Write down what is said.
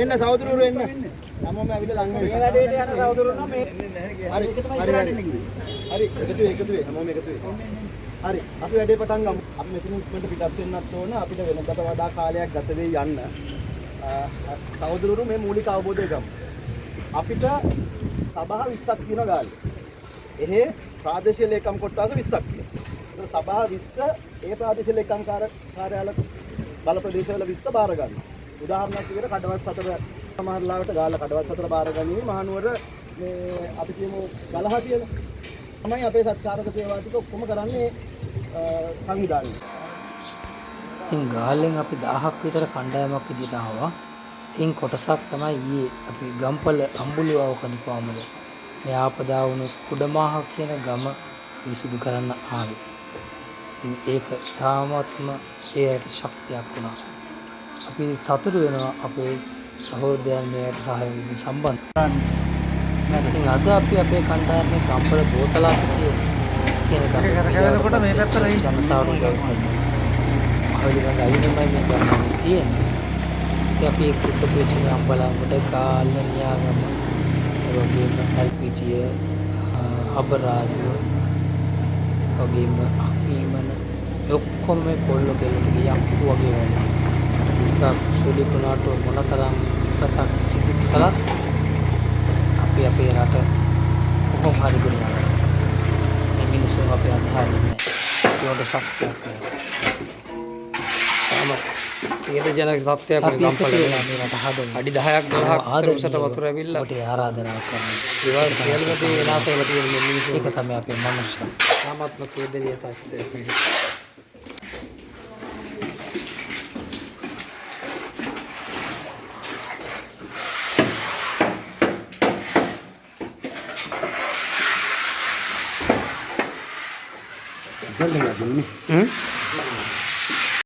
එන්න සහෝදරවරු එන්න. හැමෝම ඇවිල්ලා ලඟ වෙන්න. මේ වැඩේට යන සහෝදරවරු නම් මේ හරි එකතු වෙයි හැමෝම එකතු වෙයි. හරි අපි වැඩේ පටන් ගමු. අපි මෙතන ඉක්මනට පිටත් වෙන්නත් ඕන. අපිට වෙනකට වඩා කාලයක් ගත වෙයි යන්න. සහෝදරවරු මේ මූලික අවබෝධය ගමු. අපිට සභා 20ක් තියෙනවා ගාල්ලේ. එහෙ ප්‍රාදේශීය ලේකම් කොට්ටාස 20ක් තියෙනවා. ඒක සභා 20 ඒ ප්‍රාදේශීය ලේකම් කාර්යාල බල ප්‍රදේශවල 20 බාර ගන්නවා. උදාහරණයක් විදිහට කඩවත් 4 සමහර ලාවට ගාලා කඩවත් 4 බාර ගැනීම මහනුවර මේ අපි කියමු ගලහතියද තමයි අපේ සත්කාරක සේවා ටික ඔක්කොම කරන්නේ සංවිධානය. ඉතින් ගාල්ලෙන් අපි 1000ක් විතර කණ්ඩායමක් විදිහට ආවා. ඉන් කොටසක් තමයි ඊයේ අපි ගම්පල අම්බුලිවාව කනිපාමල මේ ආපදා වුණු කුඩමාහ කියන ගම විසුදු කරන්න ආවේ. ඉතින් ඒක තාමත්ම ඒයට ශක්තියක් වුණා. අපි සතුටු වෙනවා අපේ සහෝදරයන් මේකට සහයෝගය සම්බන්ධ. ඉතින් අද අපි අපේ කණ්ඩායමේ ගම්පල බෝතලා කියන ගමකට මේ පැත්තට ජනතාවට උදව් කරනවා. අවුලෙන් අයිනෙමයි මේ ගමනේ තියෙන්නේ. අපි එකතු වෙච්ච අම්බලන්කොට ගාල්ල නියාගම ඒ වගේම ඇල්පිටිය අබරාදුව වගේම අක්මීමන ඔක්කොම කොල්ල කෙල්ලට යම්පු වගේ වෙනවා. ඉතින් සුලිකුණාට මොනතරම් ප්‍රතක් සිදු කළත් අපි අපේ රට කොහොම හරි ගුණා මේ මිනිස්සුන් අපි අතහරින්නේ නැහැ. ඒකට ශක්තියක් වෙනවා. ඊට ජනක තත්ත්වයක් මේ ගම්පල මේ රට හදන්න. අඩි 10ක් 12ක් උසට වතුර ඇවිල්ලා අපිට ආරාධනා කරනවා. ඒවා සියල්ලම තේ විනාශ වෙලා තියෙන මිනිස්සු. ඒක තමයි අපේ මනුෂ්‍ය. තාමත්ම කේදනීය තත්ත්වයක් මේක.